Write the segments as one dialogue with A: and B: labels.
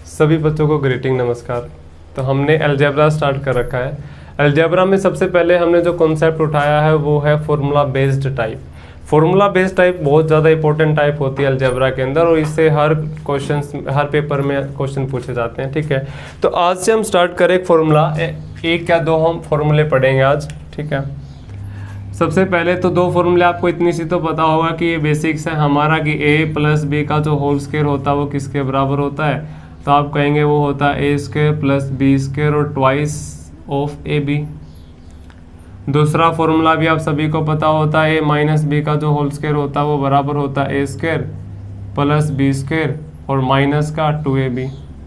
A: सभी बच्चों को ग्रीटिंग नमस्कार। तो हमने अलजेब्रा स्टार्ट कर रखा है। अलजेब्रा में सबसे पहले हमने जो कॉन्सेप्ट उठाया है वो है formula based type. Formula based type बहुत ज़्यादा इंपॉर्टेंट टाइप होती है अलजेब्रा के अंदर, और इससे हर पेपर में क्वेश्चन पूछे जाते हैं। ठीक है, तो आज से हम स्टार्ट करें एक फॉर्मूला, एक या दो हम फॉर्मूले पढ़ेंगे आज। ठीक है, सबसे पहले तो दो फॉर्मूले आपको इतनी सी तो पता होगा कि ये बेसिक्स है हमारा कि a प्लस बी का जो होल स्क्वायर होता है वो किसके बराबर होता है। तो आप कहेंगे वो होता है A square plus B square और ट्वाइस ऑफ ए बी। दूसरा फॉर्मूला भी आप सभी को पता होता है, ए माइनस बी का जो होल स्क्वायर होता है वो बराबर होता है A square plus B square और माइनस का 2ab।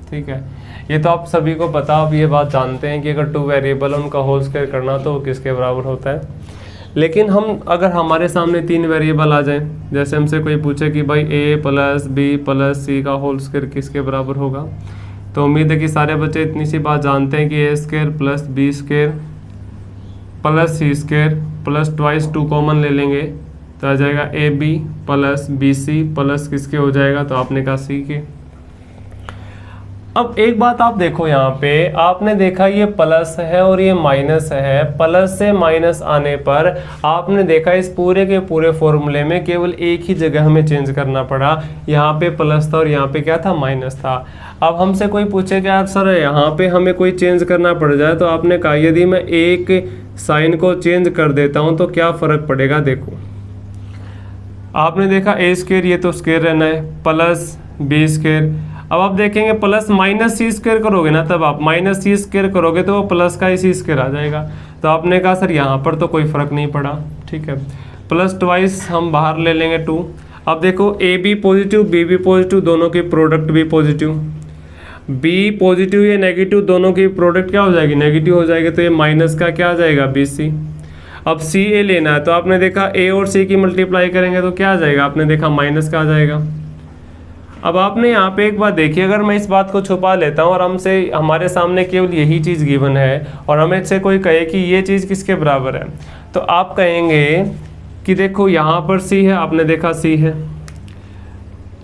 A: ठीक है, ये तो आप सभी को पता, आप ये बात जानते हैं कि अगर टू वेरिएबल है उनका होल स्क्वायर करना तो वो किसके बराबर होता है। लेकिन हम अगर हमारे सामने तीन वेरिएबल आ जाएं, जैसे हमसे कोई पूछे कि भाई a plus B plus C का होल स्क्वायर किसके बराबर होगा, तो उम्मीद है कि सारे बच्चे इतनी सी बात जानते हैं कि A square plus B square plus C square plus twice 2 common ले लेंगे तो आ जाएगा A B plus B C plus किसके हो जाएगा, तो आपने कहा सी के। अब एक बात आप देखो, यहाँ पे आपने देखा ये प्लस है और ये माइनस है। प्लस से माइनस आने पर आपने देखा इस पूरे के पूरे फॉर्मूले में केवल एक ही जगह हमें चेंज करना पड़ा। यहाँ पे प्लस था और यहाँ पे क्या था, माइनस था। अब हमसे कोई पूछे कि यार सर यहाँ पे हमें कोई चेंज करना पड़ जाए, तो आपने कहा यदि मैं एक साइन को चेंज कर देता हूँ तो क्या फ़र्क पड़ेगा। देखो आपने देखा ए स्क्वायर, ये तो स्क्वायर रहना है, प्लस बी स्क्वायर। अब आप देखेंगे प्लस माइनस सी स्क्वायर करोगे ना, तब आप माइनस सी स्क्वायर करोगे तो वो प्लस का ही सी स्क्वायर आ जाएगा। तो आपने कहा सर यहाँ पर तो कोई फ़र्क नहीं पड़ा। ठीक है, प्लस ट्वाइस हम बाहर ले लेंगे 2। अब देखो ए बी पॉजिटिव बी भी पॉजिटिव, दोनों की प्रोडक्ट भी पॉजिटिव, बी पॉजिटिव या नेगेटिव दोनों की प्रोडक्ट क्या हो जाएगी, नेगेटिव हो जाएगी। तो ये माइनस का क्या आ जाएगा, बी सी। अब सी ए लेना है तो आपने देखा ए और सी की मल्टीप्लाई करेंगे तो क्या आ जाएगा, आपने देखा माइनस का आ जाएगा। अब आपने यहाँ पे एक बात देखी, अगर मैं इस बात को छुपा लेता हूँ और हमसे हमारे सामने केवल यही चीज़ गिवन है और हमें से कोई कहे कि ये चीज़ किसके बराबर है, तो आप कहेंगे कि देखो यहाँ पर सी है, आपने देखा सी है,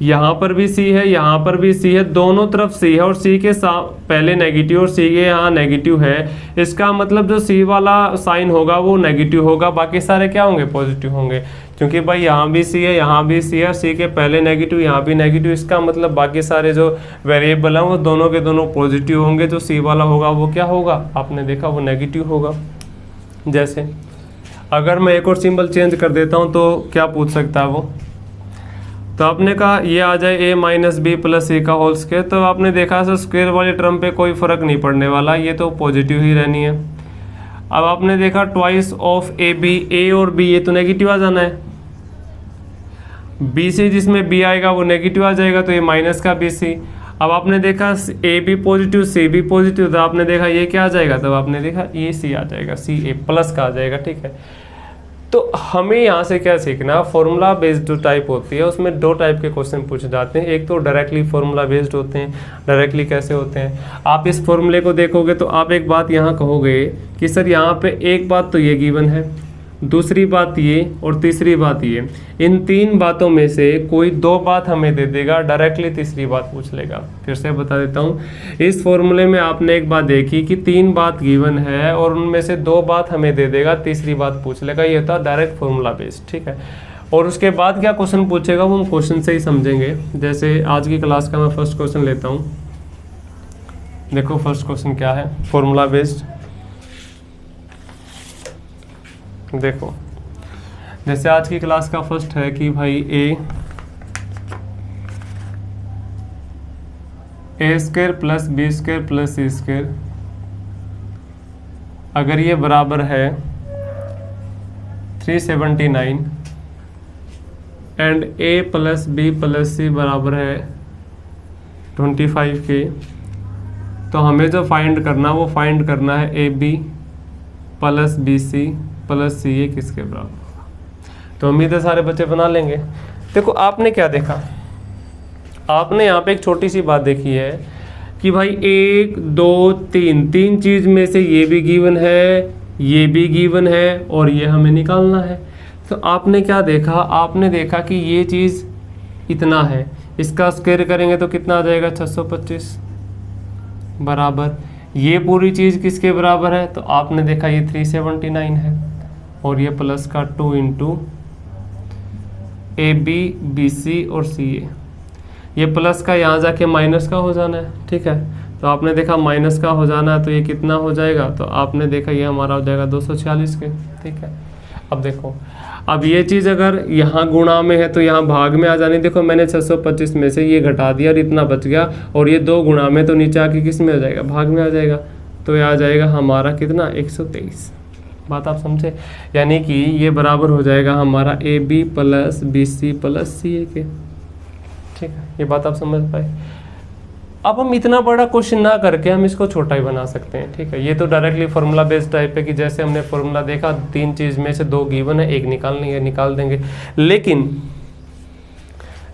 A: यहाँ पर भी सी है, यहाँ पर भी सी है, दोनों तरफ सी है और सी के पहले नेगेटिव और सी के यहाँ नेगेटिव है। इसका मतलब जो सी वाला साइन होगा वो नेगेटिव होगा, बाकी सारे क्या होंगे, पॉजिटिव होंगे। क्योंकि भाई यहाँ भी सी है, यहाँ भी सी है, सी के पहले नेगेटिव, यहाँ भी नेगेटिव, इसका मतलब बाकी सारे जो वेरिएबल हैं वो दोनों के दोनों पॉजिटिव होंगे। जो सी वाला होगा वो क्या होगा, आपने देखा वो नेगेटिव होगा। जैसे अगर मैं एक और सिंबल चेंज कर देता हूँ तो क्या पूछ सकता है वो, तो आपने कहा ये आ जाए ए माइनस बी प्लस सी का होल स्क्वायर, तो आपने देखा सर स्क्वायर वाले टर्म पे कोई फ़र्क नहीं पड़ने वाला, ये तो पॉजिटिव ही रहनी है। अब आपने देखा ट्वाइस ऑफ ए बी, ए और बी ये तो नेगेटिव आ जाना है, बी सी जिसमें बी आएगा वो नेगेटिव आ जाएगा, तो ये माइनस का बी सी। अब आपने देखा A B positive C B positive, तो आपने देखा ये क्या आ जाएगा, तब आपने देखा ये सी आ जाएगा, सी ए प्लस का आ जाएगा। ठीक है, तो हमें यहाँ से क्या सीखना, फॉर्मूला बेस्ड जो टाइप होती है उसमें दो टाइप के क्वेश्चन पूछे जाते हैं। एक तो डायरेक्टली फॉर्मूला बेस्ड होते हैं। डायरेक्टली कैसे होते हैं, आप इस फॉर्मूले को देखोगे तो आप एक बात यहाँ कहोगे कि सर यहाँ पे एक बात तो ये गिवन है, दूसरी बात ये और तीसरी बात ये, इन तीन बातों में से कोई दो बात हमें दे देगा, डायरेक्टली तीसरी बात पूछ लेगा। फिर से बता देता हूँ, इस फॉर्मूले में आपने एक बात देखी कि तीन बात गिवन है और उनमें से दो बात हमें दे देगा, तीसरी बात पूछ लेगा। ये होता है डायरेक्ट फॉर्मूला बेस्ड। ठीक है, और उसके बाद क्या क्वेश्चन पूछेगा वो हम क्वेश्चन से ही समझेंगे। जैसे आज की क्लास का मैं फर्स्ट क्वेश्चन लेता हूँ। देखो फर्स्ट क्वेश्चन क्या है फॉर्मूला बेस्ड। देखो जैसे आज की क्लास का फर्स्ट है कि भाई A square plus B square plus C square अगर ये बराबर है 379 and A plus B plus C बराबर है 25 के, तो हमें जो फाइंड करना वो फाइंड करना है A B plus B C plus C A किसके बराबर होगा। तो उम्मीद है सारे बच्चे बना लेंगे। देखो आपने क्या देखा, आपने यहाँ पे एक छोटी सी बात देखी है कि भाई 1 2 3 तीन चीज़ में से ये भी गिवन है, ये भी गिवन है और ये हमें निकालना है। तो आपने क्या देखा, आपने देखा कि ये चीज़ इतना है, इसका स्क्वायर करेंगे तो कितना आ जाएगा 625। बराबर ये पूरी चीज़ किसके बराबर है, तो आपने देखा ये 379 है, और ये प्लस का 2 इंटू AB BC और CA, ये प्लस का यहाँ जाके माइनस का हो जाना है, ठीक है। तो आपने देखा माइनस का हो जाना है, तो ये कितना हो जाएगा, तो आपने देखा ये हमारा हो जाएगा 246 के, ठीक है। अब देखो, अब ये चीज़ अगर यहाँ गुणा में है तो यहाँ भाग में आ जानी, देखो मैंने 625 में से ये घटा दिया और इतना बच गया, और ये 2 गुणा में, तो नीचे आके किस में आ जाएगा, भाग में आ जाएगा, तो ये आ जाएगा हमारा कितना 123। बात आप समझे, यानी कि ये बराबर हो जाएगा हमारा AB plus BC plus CA के, ठीक है। ये बात आप समझ पाए। अब हम इतना बड़ा क्वेश्चन ना करके हम इसको छोटा ही बना सकते हैं, ठीक है। ये तो डायरेक्टली फॉर्मूला बेस्ड टाइप है कि जैसे हमने फॉर्मूला देखा 3 चीज़ में से 2 गिवन है, 1 निकालनी है, निकाल देंगे।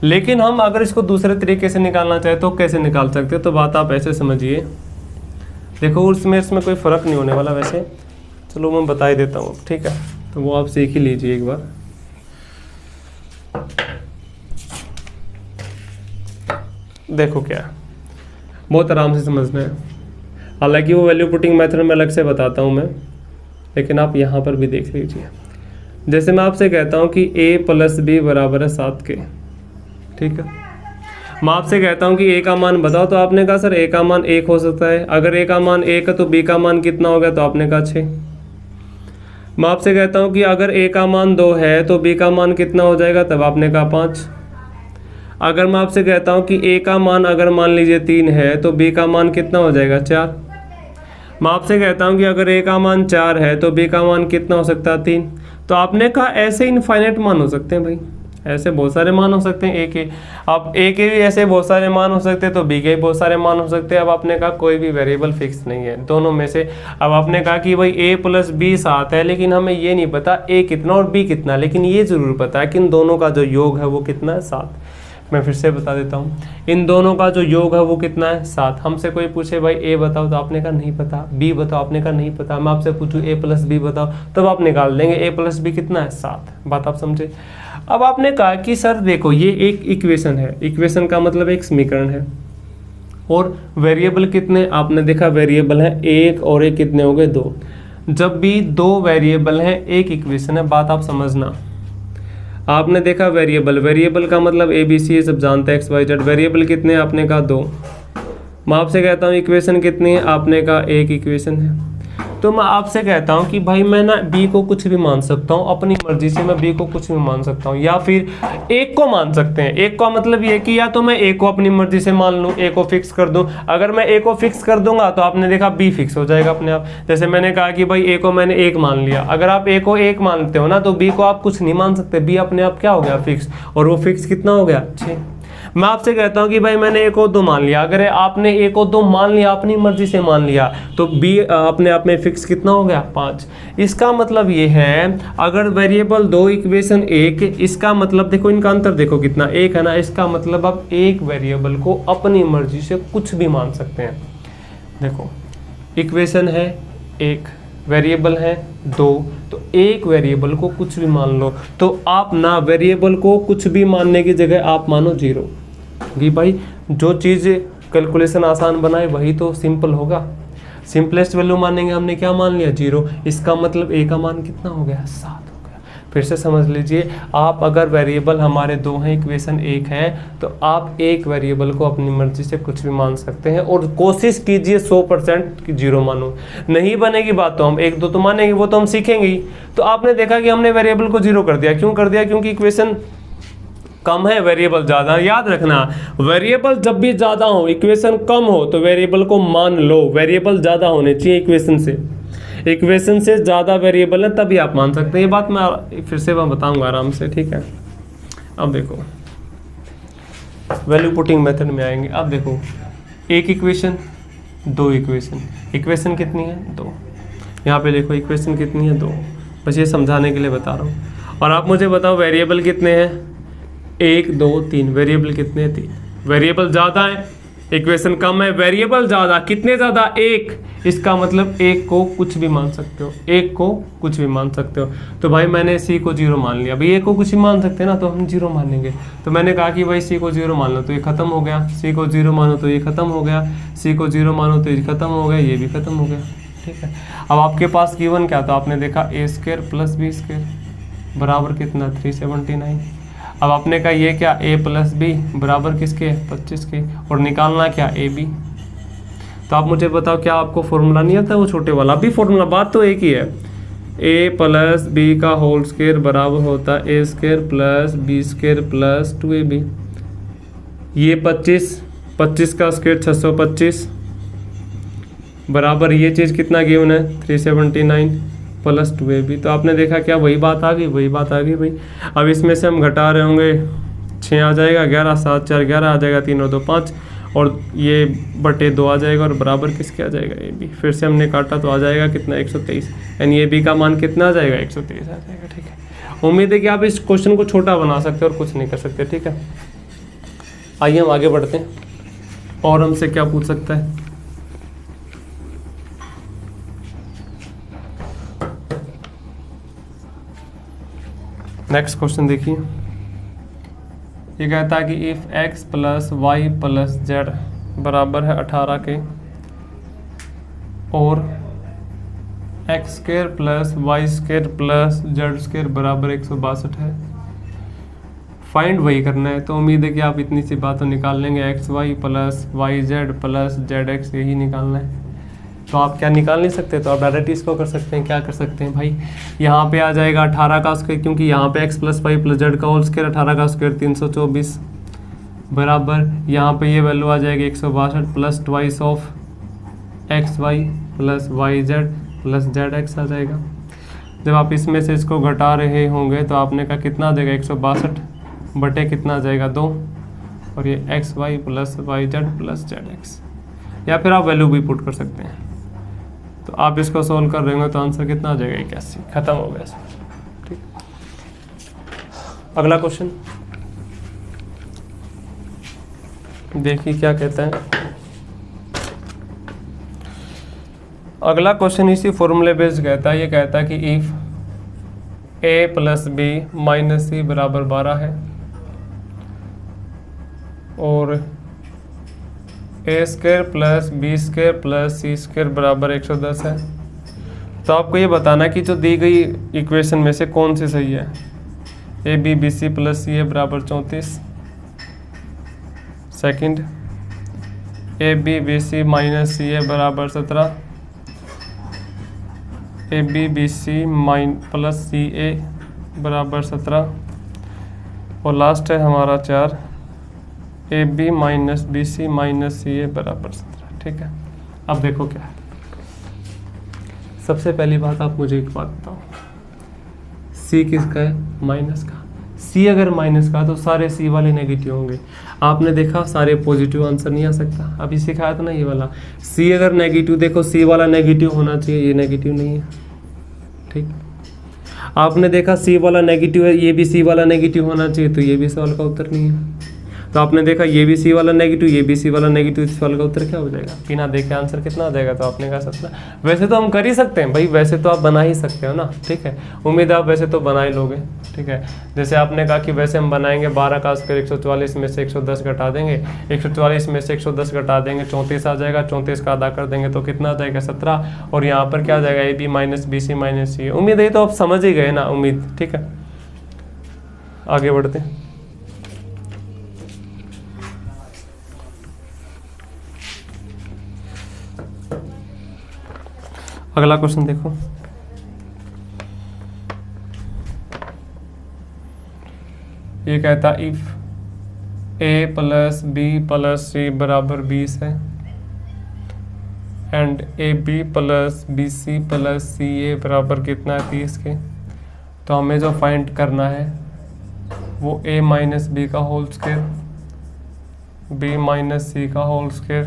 A: लेकिन हम अगर इसको दूसरे तरीके से निकालना चाहे तो कैसे निकाल सकते हैं, तो बात आप ऐसे समझिए, देखो उसमें इसमें कोई फ़र्क नहीं होने वाला वैसे, चलो मैं बता ही देता हूँ, ठीक है। तो वो आप सीख ही लीजिए एक बार। देखो क्या है, बहुत आराम से समझना है, हालांकि वो वैल्यू पुटिंग मेथड में अलग से बताता हूँ मैं, लेकिन आप यहाँ पर भी देख लीजिए। जैसे मैं आपसे कहता हूँ कि A प्लस B बराबर है 7 के, ठीक है। मैं आपसे कहता हूँ कि A का मान बताओ, तो आपने कहा सर A का मान 1 हो सकता है, अगर A का मान 1 है तो B का मान कितना हो गया, तो आपने कहा 6। मैं आपसे कहता हूँ कि अगर A का मान 2 है तो B का मान कितना हो जाएगा, तब आपने कहा 5। अगर मैं आपसे कहता हूँ कि A का मान अगर मान लीजिए 3 है तो B का मान कितना हो जाएगा, 4। मैं आपसे कहता हूँ कि अगर A का मान 4 है तो B का मान कितना हो सकता है, 3। तो आपने कहा ऐसे इनफाइनाइट मान हो सकते हैं भाई, ऐसे बहुत सारे मान हो सकते हैं A के। अब A के भी ऐसे बहुत सारे मान हो सकते हैं, तो B के भी बहुत सारे मान हो सकते हैं। अब आपने कहा कोई भी वेरिएबल फिक्स नहीं है दोनों में से। अब आपने कहा कि भाई A प्लस B 7 है, लेकिन हमें ये नहीं पता A कितना और B कितना, लेकिन ये ज़रूर पता है कि इन दोनों का जो योग है वो कितना है, 7। मैं फिर से बता देता हूँ, इन दोनों का जो योग है वो कितना है, 7। हमसे कोई पूछे भाई A बताओ, तो आपने कहा नहीं पता, B बताओ, आपने कहा नहीं पता। मैं आपसे पूछूँ A प्लस B बताओ, तब आप निकाल देंगे A प्लस B कितना है, 7। बात आप समझे। अब आपने कहा कि सर देखो ये एक इक्वेशन है, इक्वेशन का मतलब एक समीकरण है, और वेरिएबल कितने, आपने देखा वेरिएबल है 1 और 1 कितने हो गए, 2। जब भी 2 वेरिएबल हैं एक इक्वेशन है, बात आप समझना। आपने देखा वेरिएबल का मतलब ABC सब जानते हैं, XYZ। वेरिएबल कितने, आपने कहा 2। मैं आपसे कहता हूँ इक्वेशन कितनी है, आपने कहा एक इक्वेशन है। तो मैं आपसे कहता हूँ कि भाई मैं ना B को कुछ भी मान सकता हूँ, अपनी मर्जी से मैं B को कुछ भी मान सकता हूँ, या फिर एक को मान सकते हैं। एक का मतलब ये कि या तो मैं A को अपनी मर्जी से मान लूँ, A को फिक्स कर दूँ। अगर मैं A को फिक्स कर दूंगा तो आपने देखा B फिक्स हो जाएगा अपने आप। जैसे मैंने कहा कि भाई A को मैंने 1 मान लिया, अगर आप A को 1 मानते हो ना तो B को आप कुछ नहीं मान सकते, B अपने आप क्या हो गया, फिक्स। और वो फिक्स कितना हो गया, 6। मैं आपसे कहता हूं कि भाई मैंने 1 और 2 मान लिया, अगर आपने 1 और 2 मान लिया, अपनी मर्जी से मान लिया, तो B अपने आप में फिक्स कितना हो गया, 5। इसका मतलब ये है अगर वेरिएबल 2 इक्वेशन 1, इसका मतलब देखो इनका अंतर देखो कितना, 1 है ना। इसका मतलब आप एक वेरिएबल को अपनी मर्जी से कुछ भी मान सकते हैं। देखो इक्वेशन है 1, वेरिएबल है 2, तो एक वेरिएबल को कुछ भी मान लो। तो आप ना वेरिएबल को कुछ भी मानने की जगह आप मानो 0, कि भाई जो चीज़ कैलकुलेशन आसान बनाए वही तो सिंपल होगा। सिंपलेस्ट वैल्यू मानेंगे, हमने क्या मान लिया, 0। इसका मतलब A का मान कितना हो गया, 7 हो गया। फिर से समझ लीजिए, आप अगर वेरिएबल हमारे 2 हैं, इक्वेशन 1 है, तो आप एक वेरिएबल को अपनी मर्जी से कुछ भी मान सकते हैं, और कोशिश कीजिए 100% कि 0 मानो। नहीं बनेगी बात तो हम 1-2 तो मानेंगे, वो तो हम सीखेंगे ही। तो आपने देखा कि हमने वेरिएबल को 0 कर दिया, क्यों कर दिया, क्योंकि इक्वेशन कम है, वेरिएबल ज़्यादा। याद रखना, वेरिएबल जब भी ज़्यादा हो, इक्वेशन कम हो तो वेरिएबल को मान लो। वेरिएबल ज़्यादा होने चाहिए इक्वेशन से ज़्यादा वेरिएबल है तभी आप मान सकते हैं। ये बात मैं फिर से मैं बताऊंगा आराम से, ठीक है। अब देखो वैल्यू पुटिंग मेथड में आएंगे। अब देखो एक इक्वेशन, 2 इक्वेशन कितनी है, 2। यहाँ पे देखो इक्वेशन कितनी है, 2। बस ये समझाने के लिए बता रहा हूँ। और आप मुझे बताओ वेरिएबल कितने हैं, 1 2 3। वेरिएबल कितने हैं, 3। वेरिएबल ज़्यादा है इक्वेशन कम है, वेरिएबल ज़्यादा, कितने ज़्यादा, एक, इसका मतलब एक को कुछ भी मान सकते हो, एक को कुछ भी मान सकते हो। तो भाई मैंने सी को 0 मान लिया, भाई ए को कुछ भी मान सकते हैं ना, तो हम 0 मानेंगे। तो मैंने कहा कि भाई सी को 0 मान लो तो ये खत्म हो गया, सी को 0 मानो तो ये खत्म हो गया, सी को 0 मानो तो ये खत्म हो गया, ये भी खत्म हो गया। ठीक है, अब आपके पास गिवन क्या था, आपने देखा ए स्क्वायर प्लस बी स्क्वायर बराबर कितना 379। अब आपने कहा ये क्या ए प्लस बी बराबर किसके 25 के, और निकालना क्या ए बी। तो आप मुझे बताओ क्या आपको फॉर्मूला नहीं आता वो छोटे वाला, अभी फॉर्मूला बात तो एक ही है, ए प्लस बी का होल स्क्वायर बराबर होता है A square plus B square plus 2ab। ये 25 का स्क्वायर 625 बराबर ये चीज़ कितना गिवन है 379 प्लस 2ab। तो आपने देखा क्या वही बात आ गई, वही बात आ गई भाई। अब इसमें से हम घटा रहे होंगे 6 आ जाएगा, 11 7 4 11 आ जाएगा, 3 और 2 5, और ये बटे 2 आ जाएगा, और बराबर किसके आ जाएगा ए बी। फिर से हमने काटा तो आ जाएगा कितना 123, यानी ए बी का मान कितना आ जाएगा 123 आ जाएगा। ठीक है, उम्मीद है कि आप इस क्वेश्चन को छोटा बना सकते हो और कुछ नहीं कर सकते। ठीक है, आइए हम आगे बढ़ते हैं, और हमसे क्या पूछ सकता है। नेक्स्ट क्वेश्चन देखिए, ये कहता है कि if x plus y plus z बराबर है 18 के, और x square plus Y square plus Z square बराबर 162 है, फाइंड वही करना है। तो उम्मीद है कि आप इतनी सी बात तो निकाल लेंगे, x Y plus Y Z plus Z x, यही निकालना है। तो आप क्या निकाल नहीं सकते, तो आप डायरेक्ट इसको कर सकते हैं। क्या कर सकते हैं भाई, यहाँ पे आ जाएगा 18 का स्क्वायर, क्योंकि यहाँ पे x plus y plus z का होल स्क्वायर 18 का स्क्वायर 324 बराबर यहाँ पे ये वैल्यू आ जाएगी 162 plus twice of x Y plus Y Z plus Z X आ जाएगा। जब आप इसमें से इसको घटा रहे होंगे तो आपने कहा कितना आ जाएगा 162 बटे कितना आ जाएगा 2, और ये x Y plus Y Z plus Z x, या फिर आप वैल्यू भी पुट कर सकते हैं। तो आप इसको सोल्व कर रहे होंगे तो आंसर कितना आ जाएगा 81, खत्म हो गया इसमें। ठीक, अगला क्वेश्चन देखिए क्या कहता है। अगला क्वेश्चन इसी फॉर्मूले बेस्ड कहता है, ये कहता है कि if A plus B minus C बराबर 12 है, और A square plus B square plus C square बराबर 110 है, तो आपको ये बताना कि जो दी गई इक्वेशन में से कौन सी सही है। A B B C plus C A बराबर 34, second A B B C minus C A बराबर 17, A B B C plus C A बराबर 17, और लास्ट है हमारा 4 A B minus B C minus C A बराबर 17। ठीक है, अब देखो क्या है। सबसे पहली बात आप मुझे एक बात बताओ, सी किसका है, माइनस का। सी अगर माइनस का तो सारे सी वाले नेगेटिव होंगे। आपने देखा सारे पॉजिटिव आंसर नहीं आ सकता, अभी सिखाया था ना ये वाला। सी अगर नेगेटिव, देखो सी वाला नेगेटिव होना चाहिए, ये नेगेटिव नहीं है। ठीक, आपने देखा सी वाला नेगेटिव है, ये भी सी वाला नेगेटिव होना चाहिए, तो ये भी सवाल का उत्तर नहीं है। तो आपने देखा ये भी सी वाला नेगेटिव, ये भी सी वाला नेगेटिव, इस सवाल का उत्तर क्या हो जाएगा, बिना देखे आंसर कितना आ जाएगा। तो आपने कहा 17। वैसे तो हम कर ही सकते हैं भाई, वैसे तो आप बना ही सकते हो ना। ठीक है, उम्मीद है आप वैसे तो बना ही लोगे। ठीक है, जैसे आपने कहा कि वैसे हम बनाएंगे 12 का स्क्वायर 144 में से 110 घटा देंगे, 144 में से 110 घटा देंगे 34 आ जाएगा, 34 का आधा कर देंगे तो कितना आ जाएगा 17, और यहाँ पर क्या आ जाएगा A B minus B C minus C. उम्मीद है तो आप समझ ही गए ना, उम्मीद। ठीक है, आगे बढ़ते हैं। अगला क्वेश्चन देखो, ये कहता if A plus B plus C बराबर 20 है, and A B plus B C plus C A बराबर कितना है 30 के, तो हमें जो फाइंड करना है वो ए माइनस बी का whole square, B minus C का whole square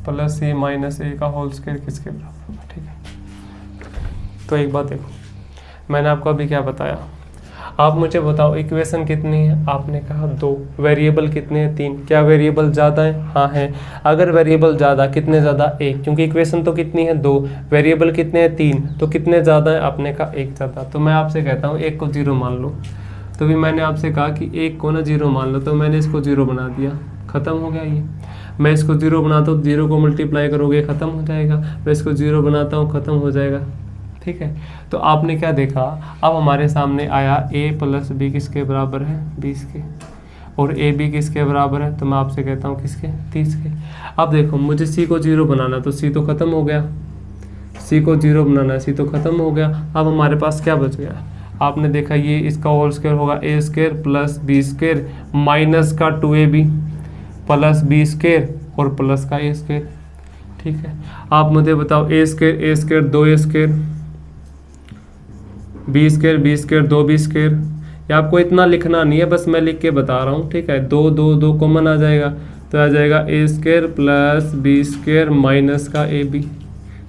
A: plus C minus A का होल स्क्वायर किसके बराबर होगा। ठीक है, तो एक बात देखो, मैंने आपको अभी क्या बताया, आप मुझे बताओ इक्वेशन कितनी है, आपने कहा 2, वेरिएबल कितने हैं 3, क्या वेरिएबल ज़्यादा है, हाँ है। अगर वेरिएबल ज़्यादा, कितने ज़्यादा 1, क्योंकि इक्वेशन तो कितनी है 2, वेरिएबल कितने हैं 3, तो कितने ज़्यादा है, आपने कहा 1 ज़्यादा। तो मैं आपसे कहता हूँ 1 को 0 मान लो। तो भी मैंने आपसे कहा कि 1 को ना 0 मान लो, तो मैंने इसको 0 बना दिया, ख़त्म हो गया ये। मैं इसको 0 बनाता हूँ, 0 को मल्टीप्लाई करोगे ख़त्म हो जाएगा, मैं इसको 0 बनाता हूँ, ख़त्म हो जाएगा, ठीक है। तो आपने क्या देखा, अब हमारे सामने आया a + b किसके बराबर है, 20 के, और a b किसके बराबर है, तो मैं आपसे कहता हूँ किसके, 30 के। अब देखो मुझे c को 0 बनाना, तो c तो ख़त्म हो गया, c को 0 बनाना है, c तो ख़त्म हो गया। अब हमारे पास क्या बच गया, आपने देखा ये इसका होल स्क्वायर होगा a² + b² माइनस का 2ab प्लस b² और प्लस का a², ठीक है। आप मुझे बताओ a² 2a², b² 2b², या आपको इतना लिखना नहीं है, बस मैं लिख के बता रहा हूँ, ठीक है। 2 2 2 कॉमन आ जाएगा, तो आ जाएगा a² + b² माइनस का ab।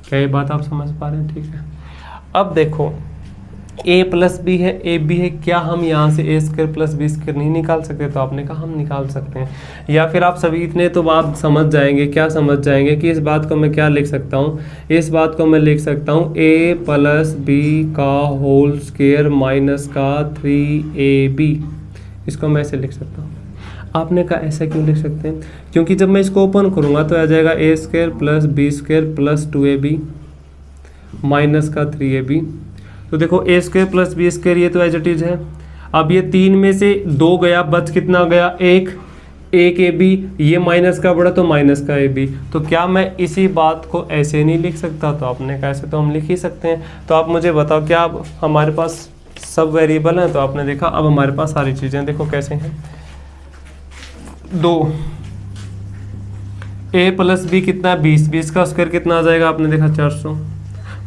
A: क्या ये बात आप समझ पा रहे हैं, ठीक है। अब देखो a + b है, a b है, क्या हम यहाँ से a² + b² नहीं निकाल सकते, तो आपने कहा हम निकाल सकते हैं। या फिर आप सभी इतने तो बात समझ जाएंगे, क्या समझ जाएंगे कि इस बात को मैं क्या लिख सकता हूँ, इस बात को मैं लिख सकता हूँ a + b का होल स्क्वायर माइनस का 3ab, इसको मैं ऐसे लिख सकता हूँ। आपने कहा ऐसा क्यों लिख सकते हैं, क्योंकि जब मैं इसको ओपन करूँगा तो आ जाएगा a² + b² + 2ab माइनस का 3ab। तो देखो a² + b² ये तो एज इट इज है। अब ये 3 में से 2 गया, बच कितना गया, 1 ab, ये माइनस का बड़ा तो माइनस का ab। तो क्या मैं इसी बात को ऐसे नहीं लिख सकता, तो आपने कहा ऐसे तो हम लिख ही सकते हैं। तो आप मुझे बताओ क्या अब हमारे पास सब वेरिएबल हैं, तो आपने देखा अब हमारे पास सारी चीज़ें देखो कैसे हैं। 2 a + b कितना है 20, 20 का स्क्वायर कितना आ जाएगा, आपने देखा 400,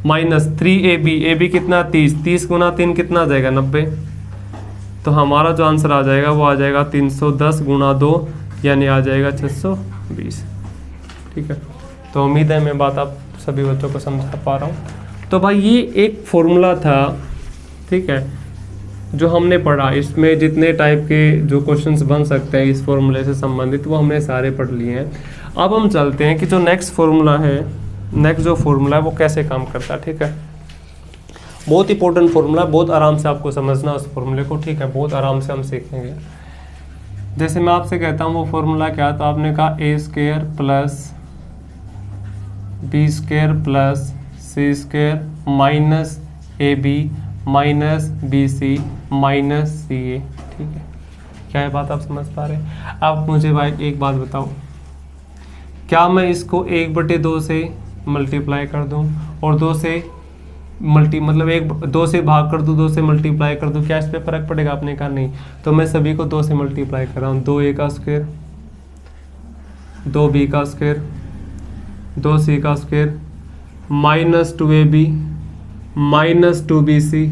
A: माइनस 3ab, ab कितना 30, 30 × 3 कितना आ जाएगा 90। तो हमारा जो आंसर आ जाएगा वो आ जाएगा 310 × 2 यानी आ जाएगा 620, ठीक है। तो उम्मीद है मैं बात आप सभी बच्चों को समझा पा रहा हूँ। तो भाई ये एक फॉर्मूला था, ठीक है, जो हमने पढ़ा। इसमें जितने टाइप के जो क्वेश्चंस बन सकते हैं इस फॉर्मूले से संबंधित वो हमने सारे पढ़ लिए हैं। अब हम चलते हैं कि जो नेक्स्ट फॉर्मूला है, नेक्स्ट जो फॉर्मूला है वो कैसे काम करता है, ठीक है। बहुत इंपॉर्टेंट फॉर्मूला, बहुत आराम से आपको समझना उस फॉर्मूले को, ठीक है, बहुत आराम से हम सीखेंगे। जैसे मैं आपसे कहता हूँ वो फॉर्मूला क्या, तो आपने कहा a² + b² + c² minus ab minus bc minus ca, ठीक है। क्या ये बात आप समझ पा रहे हैं। अब मुझे भाई एक बात बताओ, क्या मैं इसको 1/2 से मल्टीप्लाई कर दूं और 2 से मतलब 2 से भाग कर दूं, 2 से मल्टीप्लाई कर दूं, क्या इस पे फर्क पड़ेगा, आपने कहा नहीं। तो मैं सभी को 2 से मल्टीप्लाई कर रहा हूँ, 2a का स्क्वायर, 2b का स्क्वायर, 2c का square minus 2ab minus 2bc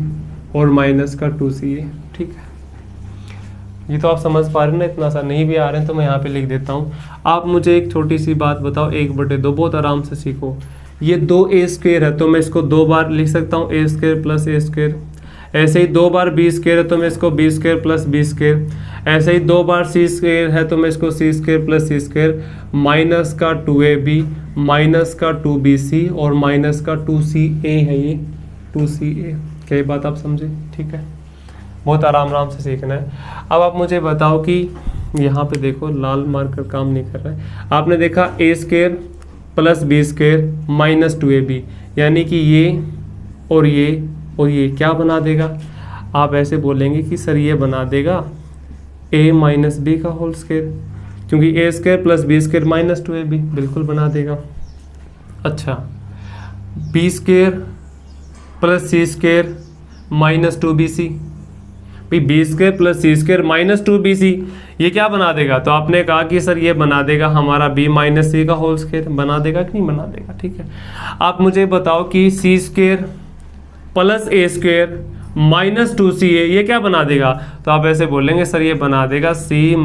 A: और माइनस का 2ca, ठीक है। ये तो आप समझ पा रहे हैं ना, इतना सा नहीं भी आ रहे हैं तो मैं यहाँ पे लिख देता हूँ। आप मुझे एक छोटी सी बात बताओ, 1/2 बहुत आराम से सीखो। ये 2a² है तो मैं इसको 2 बार लिख सकता हूँ, a² + a²। ऐसे ही 2 बार b² है तो मैं इसको b² + b²। ऐसे ही 2 बार c² है तो मैं इसको c² + c² माइनस का 2ab माइनस का 2bc और माइनस का 2ca है, ये 2ca। क्या ये बात आप समझे, ठीक है। बहुत आराम से सीखना है। अब आप मुझे बताओ कि यहाँ पे देखो लाल मार्कर काम नहीं कर रहा है। आपने देखा a² + b² माइनस 2ab, यानी कि ये और ये क्या बना देगा, आप ऐसे बोलेंगे कि सर ये बना देगा a - b का होल स्क्वायर, क्योंकि a² + b² माइनस 2ab, बिल्कुल बना देगा। अच्छा, b² + c² माइनस 2bc, भाई b² + c² माइनस 2bc ये क्या बना देगा, तो आपने कहा कि सर ये बना देगा हमारा b - c का होल स्क्वायर, बना देगा कि नहीं बना देगा, ठीक है। आप मुझे बताओ कि c² + a² माइनस 2ca ये क्या बना देगा, तो आप ऐसे बोलेंगे सर ये बना देगा c -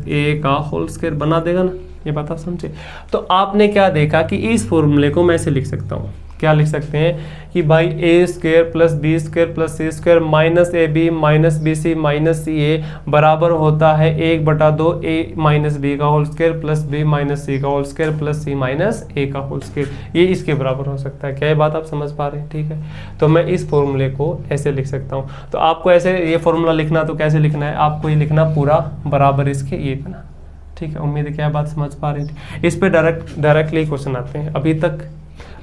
A: a का होल स्क्वायर, बना देगा ना, ये बात आप समझे। तो आपने क्या देखा कि इस फॉर्मूले को मैं ऐसे लिख सकता हूँ, क्या लिख सकते हैं कि भाई A square plus B square plus C square minus A B minus B C minus C A बराबर होता है 1/2 ए माइनस बी का whole square plus B minus C का whole square plus C minus A का whole square. ये इसके बराबर हो सकता है। क्या ये बात आप समझ पा रहे हैं? ठीक है, तो मैं इस फॉर्मूले को ऐसे लिख सकता हूँ। तो आपको ऐसे ये फॉर्मूला लिखना तो कैसे लिखना है, आपको ये लिखना पूरा बराबर इसके ये इतना। ठीक है, उम्मीद है क्या बात समझ पा रहे हैं। इस पे डायरेक्टली क्वेश्चन आते हैं। अभी तक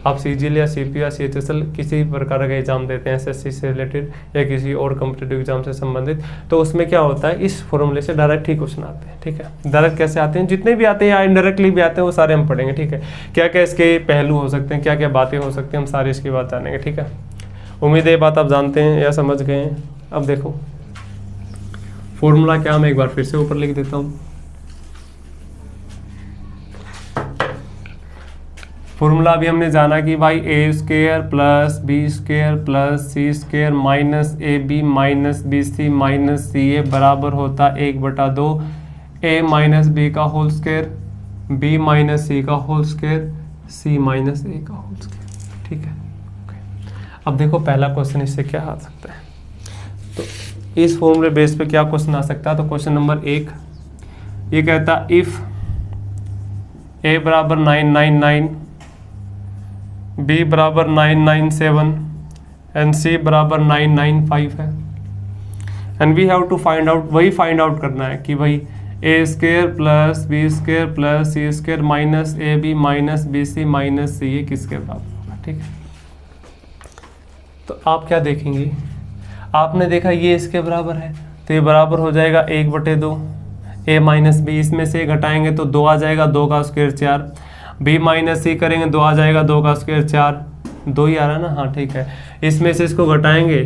A: आप सीजीएल या सीपीयू या सीएचएसएल किसी प्रकार का एग्जाम देते हैं एसएससी से रिलेटेड या किसी और कॉम्पिटिटिव एग्जाम से संबंधित, तो उसमें क्या होता है इस फॉर्मूले से डायरेक्ट ही क्वेश्चन आते हैं। ठीक है, डायरेक्ट कैसे आते हैं, जितने भी आते हैं या इनडायरेक्टली भी आते हैं वो सारे हम पढ़ेंगे। ठीक है, क्या क्या इसके पहलू हो सकते हैं, क्या क्या बातें हो सकती हैं, हम सारी इसकी बात जानेंगे। ठीक है, उम्मीद है ये बात आप जानते हैं या समझ गए हैं। अब देखो फॉर्मूला क्या, मैं एक बार फिर से ऊपर लिख देता हूँ। फॉर्मूला अभी हमने जाना कि भाई A square plus B square plus C square minus A B minus B C minus C A बराबर होता 1/2 ए माइनस बी का whole square B minus C का whole square C minus A का होल स्क्वायर। ठीक है, अब देखो पहला क्वेश्चन इससे क्या आ सकता है। तो इस फॉर्मूले बेस पे क्या क्वेश्चन आ सकता है, तो क्वेश्चन नंबर 1 ये कहता इफ ए बराबर 999 बी बराबर 997 एंड सी बराबर 995 है and we have to find out, वही फाइंड आउट करना है कि भाई A square plus B square plus C square minus A B minus B C minus C A किसके बराबर होगा। ठीक है, तो आप क्या देखेंगे, आपने देखा ये इसके बराबर है तो ये बराबर हो जाएगा 1/2 ए माइनस बी, इसमें से घटाएंगे तो 2 आ जाएगा, 2 का स्क्वायर 4, बी माइनस सी करेंगे 2 आ जाएगा, 2 का स्क्वायर 4, 2 ही आ रहा है ना। हाँ ठीक है, इसमें से इसको घटाएंगे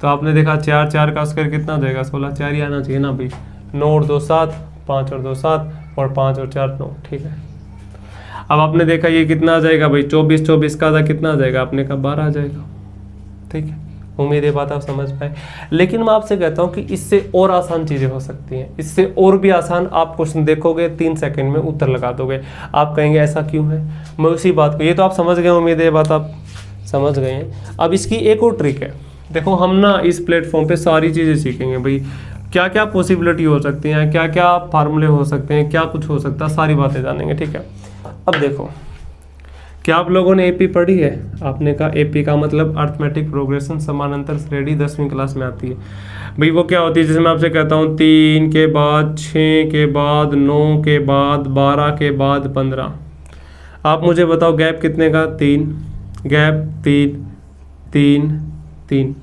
A: तो आपने देखा 4 4 का स्क्वायर कितना हो जाएगा 16, 4 ही आना चाहिए ना भाई। 9 और 2 7, 5 और 2 7 और 5 और 4 9। ठीक है, अब आपने देखा ये कितना आ जाएगा भाई 24, 24 का आधा कितना आ जाएगा, आपने कहा 12 आ जाएगा। ठीक है, उम्मीद है बात आप समझ पाए। लेकिन मैं आपसे कहता हूँ कि इससे और आसान चीज़ें हो सकती हैं, इससे और भी आसान। आप क्वेश्चन देखोगे 3 सेकंड में उत्तर लगा दोगे, आप कहेंगे ऐसा क्यों है। मैं उसी बात को, ये तो आप समझ गए, उम्मीद है बात आप समझ गए हैं। अब इसकी एक और ट्रिक है, देखो हम ना इस प्लेटफॉर्म पे सारी चीज़ें सीखेंगे भाई, क्या क्या पॉसिबिलिटी हो सकती हैं, क्या क्या फार्मूले हो सकते हैं, क्या कुछ हो सकता है, सारी बातें जानेंगे। ठीक है, अब देखो क्या आप लोगों ने एपी पढ़ी है? आपने कहा एपी का मतलब अर्थमेटिक प्रोग्रेशन समानांतर श्रेणी 10वीं क्लास में आती है भाई। वो क्या होती है, जैसे मैं आपसे कहता हूँ 3 के बाद 6 के बाद 9 के बाद 12 के बाद 15, आप मुझे बताओ गैप कितने का, 3, गैप 3 3 3।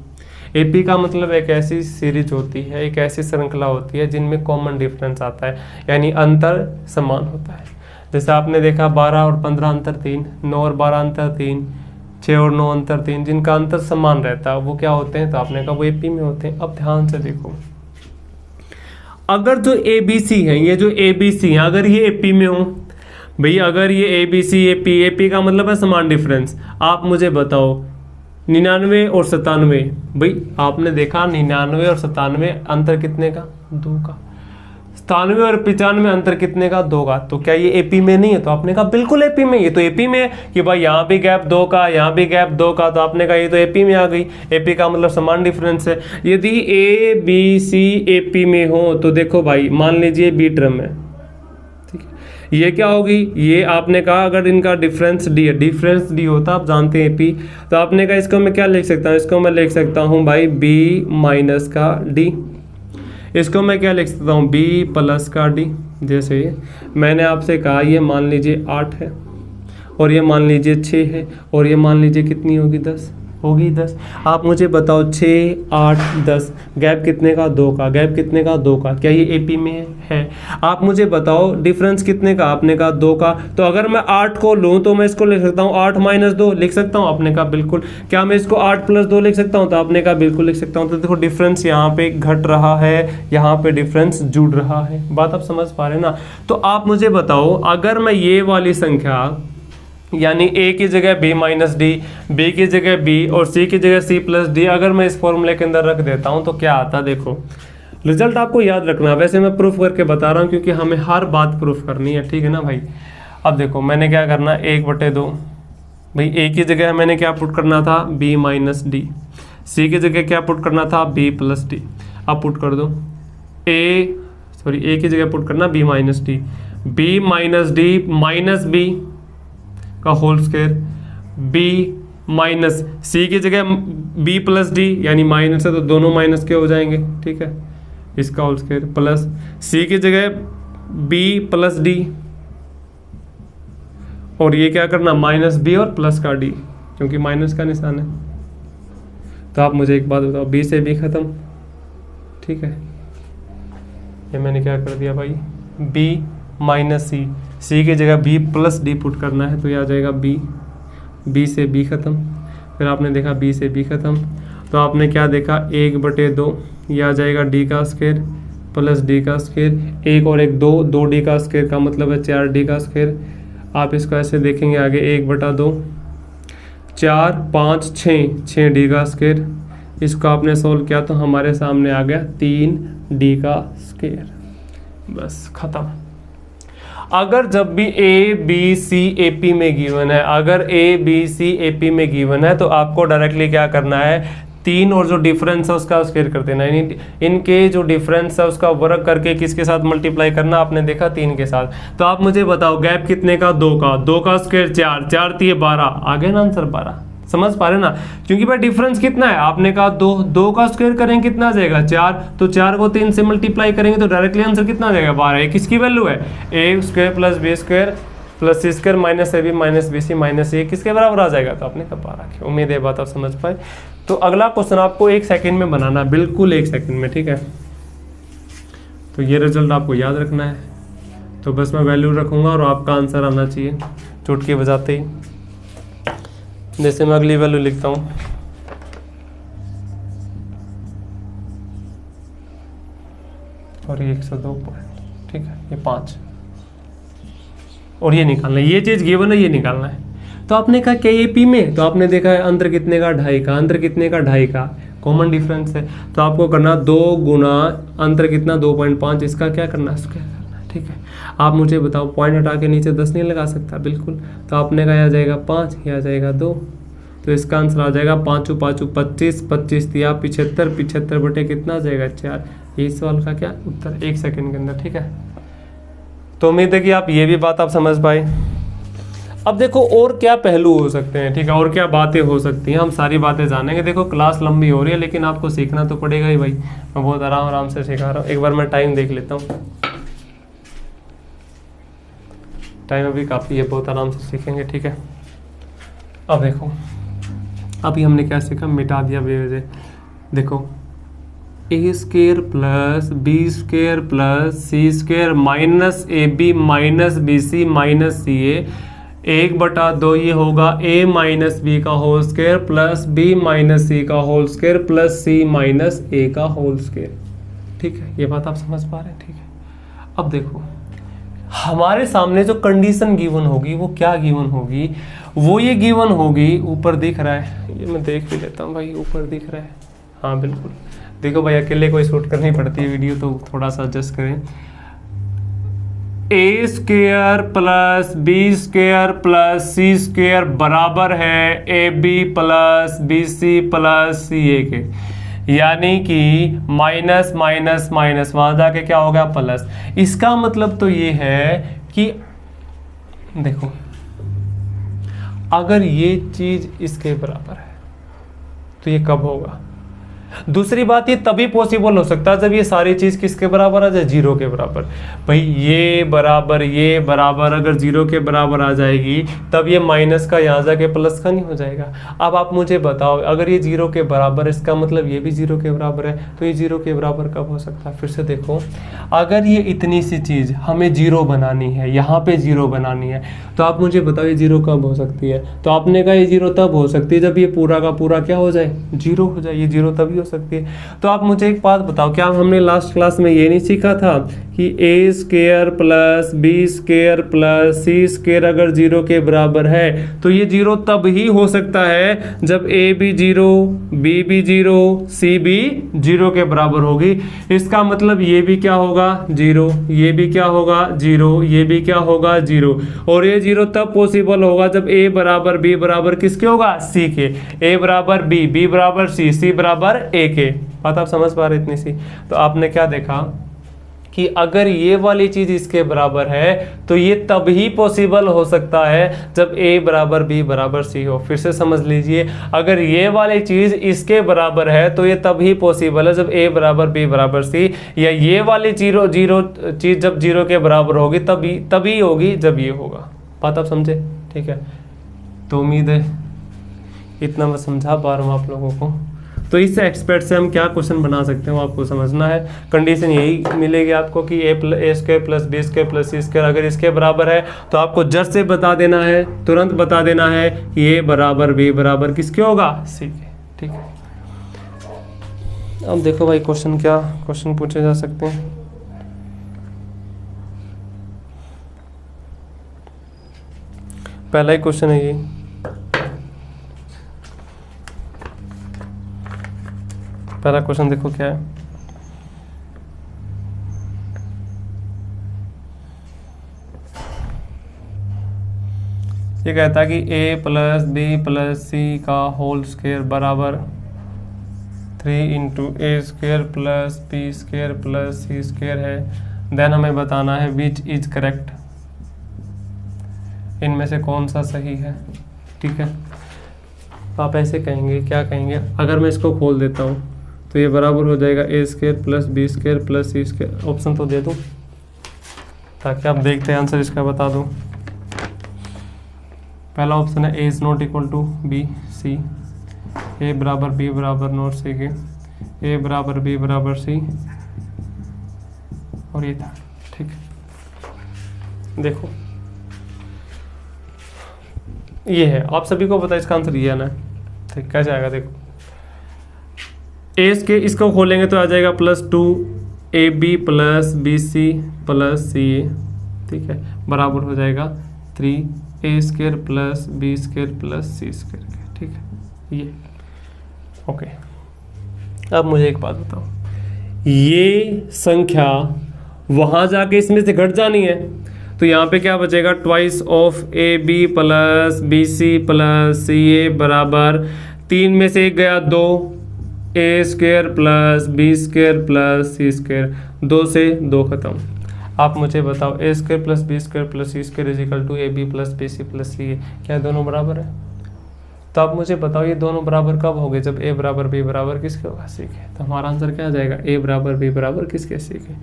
A: एपी का मतलब एक ऐसी सीरीज होती है, एक ऐसी श्रृंखला होती है जिनमें कॉमन डिफरेंस आता है, यानी अंतर समान होता है। जैसे आपने देखा 12 और 15 अंतर 3, 9 और 12 अंतर 3, 6 और 9 अंतर 3, जिनका अंतर समान रहता है वो क्या होते हैं, तो आपने कहा वो एपी में होते हैं। अब ध्यान से देखो, अगर जो एबीसी है, ये जो एबीसी है, अगर ये एपी में हो भाई, अगर ये एबीसी एपी, एपी का मतलब है समान डिफरेंस, आप मुझे बताओ 99 और 97 भाई, आपने देखा 99 और 97 अंतर कितने का, 2 का। 97 और 95 अंतर कितने का, 2 का। तो क्या ये एपी में नहीं है, तो आपने कहा बिल्कुल एपी में, ये तो एपी में है कि भाई यहाँ भी गैप 2 का, यहाँ भी गैप 2 का, तो आपने कहा ये तो एपी में आ गई। एपी का मतलब समान डिफरेंस है। यदि ए बी सी एपी में हो तो देखो भाई, मान लीजिए बी टर्म है, ठीक है, ये क्या होगी, ये आपने कहा अगर इनका डिफरेंस डी है, डिफरेंस डी होता आप जानते हैं एपी, तो आपने कहा इसको मैं क्या लिख सकता हूँ, इसको मैं लिख सकता हूँ भाई बी माइनस का डी, इसको मैं क्या लिख सकता हूँ, बी प्लस का डी। जैसे मैंने आपसे कहा ये मान लीजिए 8 है और ये मान लीजिए 6 है और ये मान लीजिए कितनी होगी, 10 होगी। 10 आप मुझे बताओ 6 8 10 गैप कितने का, 2 का। गैप कितने का, 2 का। क्या ये एपी में है? आप मुझे बताओ डिफरेंस कितने का, आपने कहा 2 का। तो अगर मैं 8 को लूँ तो मैं इसको लिख सकता हूँ 8 माइनस 2 लिख सकता हूँ, आपने कहा बिल्कुल। क्या मैं इसको 8 प्लस 2 लिख सकता हूँ, तो आपने कहा बिल्कुल लिख सकता हूँ। तो देखो डिफरेंस यहाँ पे घट रहा है, यहाँ पे डिफरेंस जुड़ रहा है। बात आप समझ पा रहे हैं ना। तो आप मुझे बताओ अगर मैं ये वाली संख्या यानी a की जगह b माइनस डी, b की जगह b और c की जगह c प्लस डी अगर मैं इस फॉर्मूले के अंदर रख देता हूं तो क्या आता है। देखो रिजल्ट आपको याद रखना, वैसे मैं प्रूफ करके बता रहा हूं क्योंकि हमें हर बात प्रूफ करनी है, ठीक है ना भाई। अब देखो मैंने क्या करना, 1/2 भाई ए की जगह मैंने क्या पुट करना था, बी माइनस डी। सी की जगह क्या पुट करना था, बी प्लस डी। अब पुट कर दो ए की जगह पुट करना B minus D, B minus D minus B का whole square, B minus C की जगह बी प्लस डी, यानी माइनस है तो दोनों माइनस के हो जाएंगे, ठीक है, इसका होल स्क्वायर, प्लस सी की जगह बी प्लस डी, और ये क्या करना, माइनस बी और प्लस का डी, क्योंकि माइनस का निशान है। तो आप मुझे एक बात बताओ, बी से बी खत्म, ठीक है, ये मैंने क्या कर दिया भाई, बी माइनस सी, सी की जगह बी प्लस डी पुट करना है, तो ये आ जाएगा बी से बी खत्म। फिर आपने देखा बी से बी खत्म, तो आपने क्या देखा, 1/2, ये आ जाएगा डी का स्क्वायर प्लस डी का स्क्वायर, एक और एक 2 डी का स्क्वायर का मतलब है 4 डी का स्क्वायर। आप इसको ऐसे देखेंगे आगे, 1/2, 4 5 6 डी का स्क्वायर। इसको आपने सोल्व किया तो हमारे सामने आ गया 3 डी का स्क्वायर, बस खत्म। अगर जब भी A B C A P में गिवन है, अगर A B C A P में गिवन है, तो आपको डायरेक्टली क्या करना है, 3 और जो डिफरेंस है उसका स्क्वायर कर देना है, इनके जो डिफरेंस है उसका वर्ग करके किसके साथ मल्टीप्लाई करना, आपने देखा 3 के साथ। तो आप मुझे बताओ गैप कितने का, 2 का स्क्वायर 4, 4 3 12, आ गया ना आंसर 12। समझ पा रहे ना, क्योंकि भाई डिफरेंस कितना है, आपने कहा 2 का स्क्वायर करेंगे कितना आ जाएगा 4, तो 4 को 3 से मल्टीप्लाई करेंगे तो डायरेक्टली आंसर कितना आ जाएगा 12। ये किसकी वैल्यू है, A square plus B square plus C square minus A B minus B C minus A, किसके बराबर आ जाएगा, तो आपने कहा 12। उम्मीद है बात आप समझ पाए। तो अगला क्वेश्चन आपको 1 सेकेंड में बनाना है, बिल्कुल 1 सेकेंड में, ठीक है। तो ये रिजल्ट आपको याद रखना है, तो बस मैं वैल्यू रखूंगा और आपका आंसर आना चाहिए चुटकी बजाते ही। जैसे मैं अगली वैल्यू लिखता हूँ, और ये 102 पॉइंट, ठीक है, ये 5, और ये निकालना है, ये चीज़ गिवन है, ये निकालना है। तो आपने कहा क्या ये पी में, तो आपने देखा है अंतर कितने का, 2.5 का, अंतर कितने का, 2.5 का, कॉमन डिफरेंस है, तो आपको करना 2 गुना अंतर कितना 2.5, इसका क्या करना है, इसका करना है, ठीक है। आप मुझे बताओ, पॉइंट हटा के नीचे 10 नहीं लगा सकता, बिल्कुल, तो आपने कहा आ जाएगा 5, ये आ जाएगा 2, तो इसका आंसर आ जाएगा 5 5 25, 25 दिया 75, 75 बटे कितना आ जाएगा 4। ये सवाल का क्या उत्तर 1 सेकेंड के अंदर, ठीक है। तो उम्मीद है कि आप ये भी बात आप समझ पाए। अब देखो और क्या पहलू हो सकते हैं, ठीक है, और क्या बातें हो सकती हैं, हम सारी बातें जानेंगे। देखो क्लास लंबी हो रही है, लेकिन आपको सीखना तो पड़ेगा ही भाई, मैं बहुत आराम से सिखा रहा हूँ। एक बार मैं टाइम देख लेता हूँ, टाइम अभी काफ़ी है, बहुत आराम से सीखेंगे, ठीक है। अब देखो, अभी हमने क्या सीखा, मिटा दिया बेवजह। देखो A square plus B square plus C square minus A B minus B C minus C A, 1/2 ये होगा a माइनस बी का whole square plus b minus C का whole square plus c minus a का whole square, ठीक है। ये बात आप समझ पा रहे हैं, ठीक है। अब देखो हमारे सामने जो कंडीशन गिवन होगी वो क्या गिवन होगी, वो ये गिवन होगी, ऊपर दिख रहा है, ये मैं देख भी लेता हूँ भाई, ऊपर दिख रहा है, हाँ बिल्कुल। देखो भाई अकेले कोई शूट करनी पड़ती है वीडियो, तो थोड़ा सा एडजस्ट करें। A square plus B square plus C square बराबर है A B plus B C plus C A के, यानी कि माइनस माइनस माइनस वहां जाके क्या हो गया प्लस। इसका मतलब तो ये है कि देखो अगर ये चीज इसके बराबर है तो ये कब होगा, दूसरी बात ये तभी पॉसिबल हो सकता है जब ये सारी चीज किसके बराबर आ जाए, 0 के बराबर। भाई ये बराबर अगर 0 के बराबर आ जाएगी तब ये माइनस का यहाँ जाके प्लस का नहीं हो जाएगा। अब आप मुझे बताओ अगर ये 0 के बराबर है, इसका मतलब ये भी 0 के बराबर है, तो ये 0 के बराबर कब हो सकता है। फिर से देखो, अगर ये इतनी सी चीज हमें 0 बनानी है, यहाँ पे 0 बनानी है, तो आप मुझे बताओ ये 0 कब हो सकती है। तो आपने कहा ये 0 तब हो सकती है जब ये पूरा का पूरा क्या हो जाए, 0 हो जाए। ये 0 तभी भी हो सकती है। तो आप मुझे एक बात बताओ, क्या हमने लास्ट क्लास में ये नहीं सीखा था कि A square plus B square plus C square अगर 0 के बराबर है तो ये 0 तब ही हो सकता है जब ए भी 0, बी भी 0, सी भी 0 के बराबर होगी। इसका मतलब ये भी क्या होगा 0, ये भी क्या होगा 0, ये भी क्या होगा 0, और ये 0 तब पॉसिबल होगा जब ए बराबर बी बराबर किसके होगा सी के, ए बराबर बी, बी बराबर सी, सी बराबर ए के। बात आप समझ पा रहे इतनी सी। तो आपने क्या देखा कि अगर ये वाली चीज इसके बराबर है तो ये तब ही पॉसिबल हो सकता है जब a बराबर b बराबर c हो। फिर से समझ लीजिए, अगर ये वाली चीज इसके बराबर है तो ये तब ही पॉसिबल है जब a बराबर b बराबर c, या ये वाली जीरो चीज जब 0 के बराबर होगी तभी होगी जब ये होगा। बात आप समझे? ठीक है, तो उम्मीद है इतना मैं समझा पा रहा हूँ आप लोगों को। तो इस एक्सपेक्ट से हम क्या क्वेश्चन बना सकते हो आपको समझना है। कंडीशन यही मिलेगी आपको कि A square plus B square plus C square अगर इसके बराबर है तो आपको जड़ से बता देना है, तुरंत बता देना है कि ए बराबर बी बराबर किसके होगा सी के। ठीक है, अब देखो भाई क्या क्वेश्चन पूछे जा सकते हैं। पहला ही क्वेश्चन है ये, पहला क्वेश्चन देखो क्या है। ये कहता है कि a plus B plus C का होल स्क्वायर बराबर 3 into A square plus B square plus C square है। देन हमें बताना है विच इज करेक्ट, इनमें से कौन सा सही है। ठीक है, आप ऐसे कहेंगे, क्या कहेंगे, अगर मैं इसको खोल देता हूँ तो ये बराबर हो जाएगा A square plus B square plus C square. Option तो दे दूँ ताकि आप देखते हैं आंसर इसका बता दूँ। पहला ऑप्शन है A is not equal to B C, A बराबर बी बराबर नॉट सी के, ए बराबर बी बराबर सी, और ये था। ठीक, देखो ये है, आप सभी को पता है इसका आंसर ये है ना। ठीक, क्या जाएगा देखो, ए के इसको खोलेंगे तो आ जाएगा +2 A B plus B C plus C A. ठीक है, बराबर हो जाएगा 3 A square plus B square plus C square के। ठीक है, ये ओके। अब मुझे एक बात बताओ, ये संख्या वहाँ जाके इसमें से घट जानी है तो यहाँ पे क्या बचेगा, twice of A B plus B C plus C A बराबर 3 में से एक गया 2, A square plus B square plus C square, 2 से 2 खत्म। आप मुझे बताओ A square plus B square plus C square is equal to A B plus B C plus C A, क्या दोनों बराबर है? तो आप मुझे बताओ ये दोनों बराबर कब हो गए, जब ए बराबर बी बराबर किसके होगा सी के। तो हमारा आंसर क्या आ जाएगा, ए बराबर बी बराबर किसके सी के।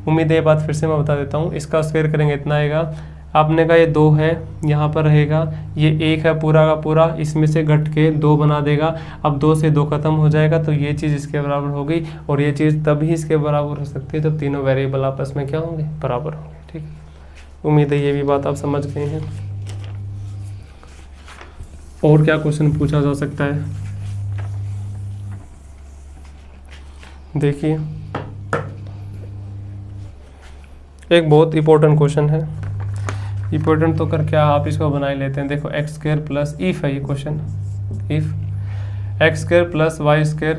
A: उम्मीद है ये बात फिर से मैं बता देता हूँ। इसका स्क्वायर करेंगे इतना आएगा, आपने कहा ये 2 है, यहाँ पर रहेगा ये 1 है पूरा का पूरा, इसमें से घट के 2 बना देगा। अब 2 से 2 खत्म हो जाएगा तो ये चीज़ इसके बराबर हो गई, और ये चीज़ तभी इसके बराबर हो सकती है जब तीनों वेरिएबल आपस में क्या होंगे, बराबर होंगे। ठीक, उम्मीद है ये भी बात आप समझ गए हैं। और क्या क्वेश्चन पूछा जा सकता है, देखिए एक बहुत इंपॉर्टेंट क्वेश्चन है। इंपॉर्टेंट तो करके आप इसको बना ही लेते हैं। देखो एक्स स्क्वायर प्लस इफ है ये question, if x square plus Y square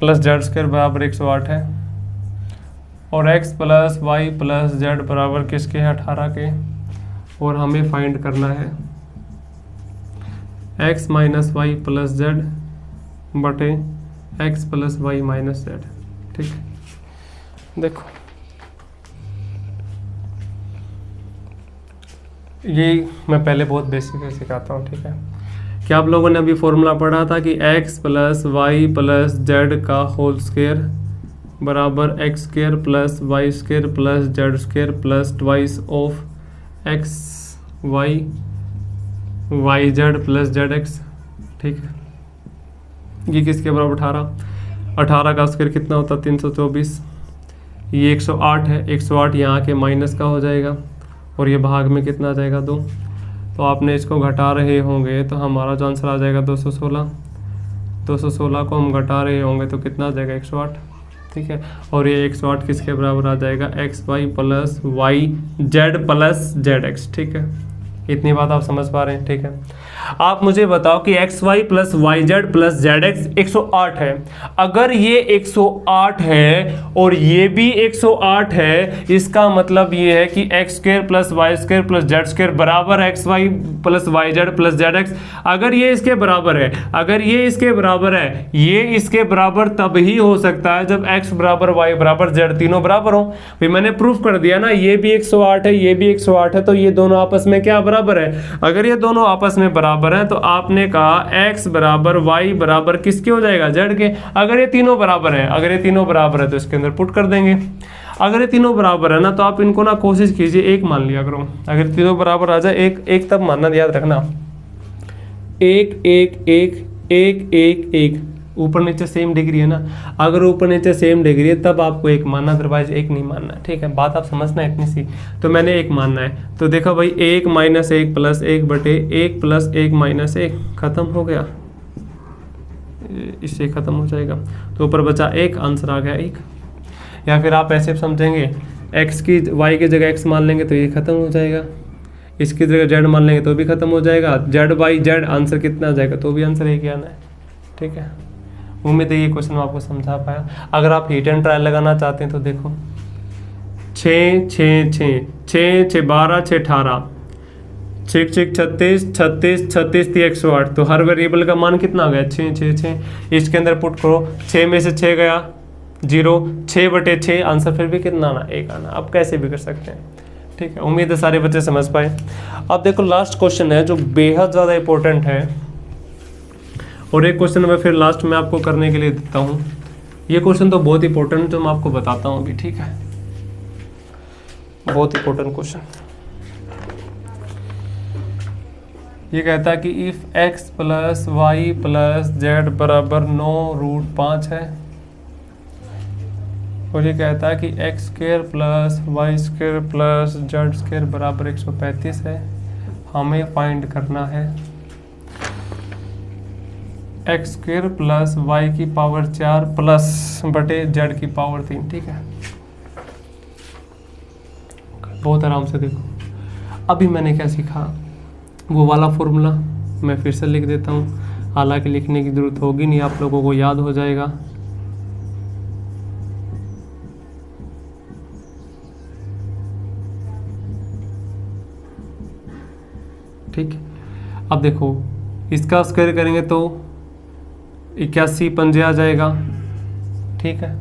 A: plus Z square बराबर 108 है, और x plus y plus z बराबर किसके है, 18 के, और हमें फाइंड करना है X minus Y plus Z बटे X plus Y minus Z. ठीक, देखो ये मैं पहले बहुत बेसिक से सिखाता हूँ। ठीक है, क्या आप लोगों ने अभी फॉर्मूला पढ़ा था कि x plus y plus z का होल स्क्वायर बराबर x square plus Y square plus Z square plus twice of x y Z plus Z x. ठीक है, ये किसके बराबर 18 का स्क्वायर कितना होता है, 324। ये 108 है, 108 यहाँ के माइनस का हो जाएगा, और ये भाग में कितना आ जाएगा 2। तो आपने इसको घटा रहे होंगे तो हमारा जो आंसर आ जाएगा 216। 216 को हम घटा रहे होंगे तो कितना आ जाएगा 108, ठीक है। और ये 108 किसके बराबर आ जाएगा, x Y plus Y Z plus Z x, ठीक है। इतनी बात आप समझ पा रहे हैं, ठीक है। आप मुझे बताओ कि x Y plus Y Z plus Z x 108 है। अगर ये 108 है और ये भी 108 है, इसका मतलब ये है कि x square plus Y square plus Z square बराबर X Y plus Y Z plus Z X. अगर ये इसके बराबर है, अगर ये इसके बराबर है, ये इसके बराबर तब ही हो सकता है जब एक्स बराबर वाई बराबर जेड तीनों बराबर हो। भाई मैंने प्रूफ कर दिया ना, ये भी 108 है, ये भी 108 है, तो ये दोनों आपस में क्या बराबर है। अगर ये दोनों आपस में बराबर हैं तो आपने कहा x बराबर y बराबर किसके हो जाएगा, z के। अगर ये तीनों बराबर हैं, अगर ये तीनों बराबर है तो इसके अंदर पुट कर देंगे। अगर ये तीनों बराबर है ना तो आप इनको ना कोशिश कीजिए एक मान लिया करो। अगर तीनों बराबर आ जाए एक एक तब मानना, याद रखना, एक एक एक एक एक एक ऊपर नीचे सेम डिग्री है ना। अगर ऊपर नीचे सेम डिग्री है तब आपको एक मानना, अदरवाइज एक नहीं मानना, ठीक है। बात आप समझना है इतनी सी। तो मैंने एक मानना है, तो देखो भाई 1 माइनस 1 प्लस 1 बटे 1 प्लस 1 माइनस 1 खत्म हो गया, इससे खत्म हो जाएगा। तो ऊपर बचा 1, आंसर आ गया 1। या फिर आप ऐसे समझेंगे, x की y की जगह x मान लेंगे तो ये खत्म हो जाएगा, इसकी जगह z मान लेंगे तो भी खत्म हो जाएगा, z बाई z आंसर कितना आ जाएगा, तो भी आंसर एक ही आना है, ठीक है। उम्मीद है ये क्वेश्चन मैं आपको समझा पाया। अगर आप हिट एंड ट्रायल लगाना चाहते हैं तो देखो 6 6 6 6 6 12 6 18 6 6 36 36 36 108, तो हर वेरिएबल का मान कितना आ गया 6 6 6। इसके अंदर पुट करो, 6 में से 6 गया 0, 6 बटे 6 आंसर फिर भी कितना आना, 1 आना। आप कैसे भी कर सकते हैं, ठीक है। उम्मीद है सारे बच्चे समझ पाए। अब देखो लास्ट क्वेश्चन है जो बेहद ज़्यादा इंपॉर्टेंट है, और एक क्वेश्चन मैं फिर लास्ट में आपको करने के लिए देता हूँ। ये क्वेश्चन तो बहुत इंपॉर्टेंट, जो मैं आपको बताता हूँ अभी, ठीक है। बहुत इंपॉर्टेंट क्वेश्चन। ये कहता है कि if x plus y plus z बराबर 9√5 है, और ये कहता है कि x square plus Y square plus Z square बराबर 135 है। हमें फाइंड करना है एक्स स्क्वायर प्लस वाई की पावर 4 प्लस बटे जेड की पावर 3, ठीक है। बहुत आराम से देखो, अभी मैंने क्या सीखा, वो वाला फॉर्मूला मैं फिर से लिख देता हूँ, हालांकि लिखने की जरूरत होगी नहीं, आप लोगों को याद हो जाएगा। ठीक, अब देखो इसका स्क्वायर करेंगे तो 81 पंजे आ जाएगा, ठीक है,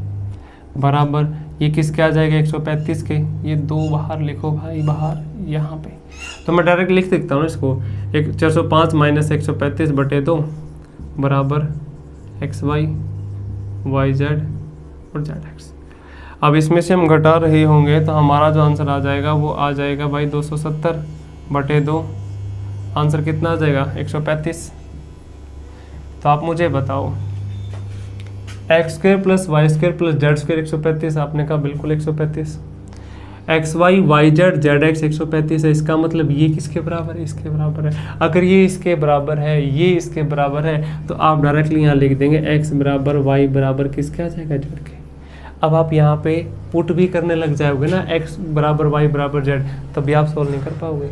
A: बराबर ये किसके आ जाएगा 135 के। ये 2 बाहर लिखो भाई, बाहर यहाँ पे, तो मैं डायरेक्ट लिख सकता हूँ इसको, 405 माइनस 135 बटे 2 बराबर एक्स वाई वाई जेड और जेड एक्स। अब इसमें से हम घटा रहे होंगे तो हमारा जो आंसर आ जाएगा वो आ जाएगा भाई 270 बटे 2, आंसर कितना आ जाएगा 135। तो आप मुझे बताओ x square plus Y square plus Z square 135, आपने कहा बिल्कुल 135। X y y z z x 135 है, इसका मतलब ये किसके बराबर है, इसके बराबर है। अगर ये इसके बराबर है, ये इसके बराबर है, तो आप डायरेक्टली यहाँ लिख देंगे एक्स बराबर वाई बराबर किसके आ जाएगा, जेड के। अब आप यहाँ पे पुट भी करने लग जाओगे ना, एक्स बराबर वाई बराबर जेड, तभी आप सोल्व नहीं कर पाओगे,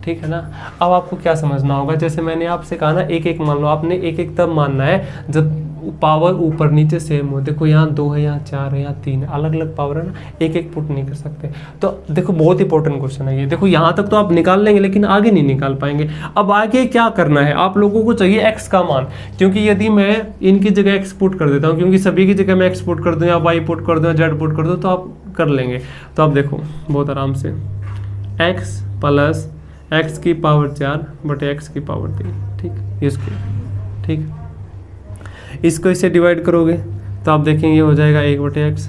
A: ठीक है ना। अब आपको क्या समझना होगा, जैसे मैंने आपसे कहा ना एक एक मान लो, आपने एक एक तब मानना है जब पावर ऊपर नीचे सेम हो। देखो यहाँ 2 है, यहाँ 4 है, यहाँ 3 है, अलग अलग पावर है ना, एक एक पुट नहीं कर सकते। तो देखो बहुत इंपॉर्टेंट क्वेश्चन है ये। देखो यहाँ तक तो आप निकाल लेंगे लेकिन आगे नहीं निकाल पाएंगे। अब आगे क्या करना है, आप लोगों को चाहिए x का मान, क्योंकि यदि मैं इनकी जगह x पुट कर देता हूँ, क्योंकि सभी की जगह मैं x पुट कर दूँ या y पुट कर दूँ या z पुट कर दूँ, तो आप कर लेंगे। तो आप देखो बहुत आराम से x प्लस x की पावर 4 बटे x की पावर 3, ठीक, इसको ठीक, इसको इससे डिवाइड करोगे तो आप देखेंगे ये हो जाएगा 1 बटे x,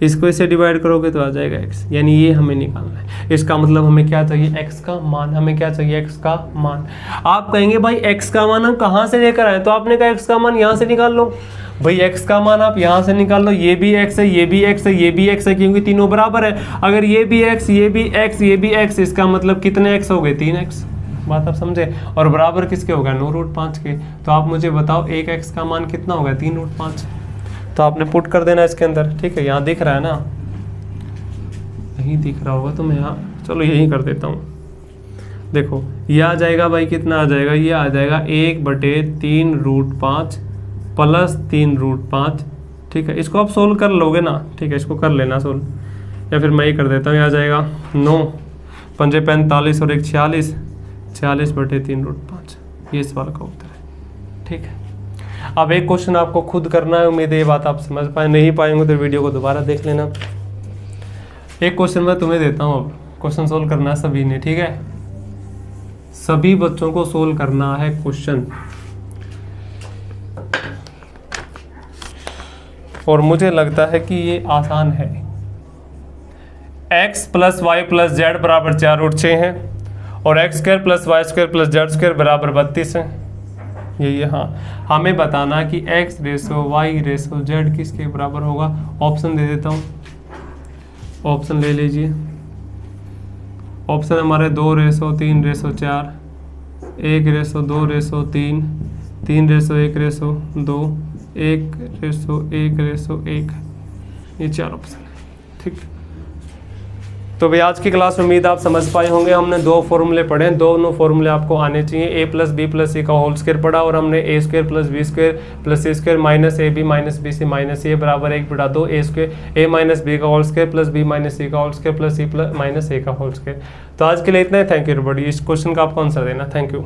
A: इसको इससे डिवाइड करोगे तो आ जाएगा x, यानी ये हमें निकालना है। इसका मतलब हमें क्या चाहिए, x का मान, हमें क्या चाहिए x का मान। आप कहेंगे भाई x का मान हम कहाँ से लेकर आए, तो आपने कहा x का मान यहाँ से निकाल लो। भाई x का मान आप यहाँ से निकाल लो, ये भी x है, ये भी x है, ये भी x है, क्योंकि तीनों बराबर है। अगर ये भी x, ये भी x, ये भी x, इसका मतलब कितने x हो गए, 3x। बात आप समझे। और बराबर किसके होगा 9√5 के। तो आप मुझे बताओ 1x का मान कितना होगा 3√5। तो आपने पुट कर देना इसके अंदर, ठीक है। यहाँ दिख रहा है ना, नहीं दिख रहा होगा तो मैं यहाँ चलो यही कर देता हूँ। देखो ये आ जाएगा भाई, कितना आ जाएगा, ये आ जाएगा 1/3√5 प्लस 3√5, ठीक है। इसको आप सोल्व कर लोगे ना, ठीक है, इसको कर लेना सोल्व, या फिर मैं ही कर देता हूँ। ये आ जाएगा 9 पंजे 45 और 1 46, 46/3√5, ये इस वाला का उत्तर है, ठीक है। अब एक क्वेश्चन आपको खुद करना है, उम्मीद है ये बात आप समझ पाए, नहीं पाएंगे तो वीडियो को दोबारा देख लेना। एक क्वेश्चन मैं तुम्हें देता हूँ, अब क्वेश्चन सोल्व करना है सभी ने, ठीक है। सभी बच्चों को सोल्व करना है क्वेश्चन, और मुझे लगता है कि ये आसान है। x + y + z बराबर 4√6 है, और x² + y² + z² बराबर 32 है। ये हाँ, हमें बताना कि x ratio y ratio z किसके बराबर होगा। ऑप्शन दे देता हूँ, ऑप्शन ले लीजिए। ऑप्शन हमारे 2:3:4, 1:2:3, 3:1:2, 1:1:1, ये 4 ऑप्शन है, ठीक। तो भाई आज की क्लास में उम्मीद आप समझ पाए होंगे। हमने 2 फॉर्मूले पढ़े हैं, दोनों फॉर्मूले आपको आने चाहिए। a + b + c का होल स्क्वायर पढ़ा, और हमने a² + b² + c² - ab - bc - a बराबर 1/2 a² a - b का होल स्क्वायर + b - c का होल स्क्वायर + c - a का होल स्क्वायर। तो आज के लिए इतना ही। Thank you everybody. इस क्वेश्चन का आपको आंसर देना। Thank you.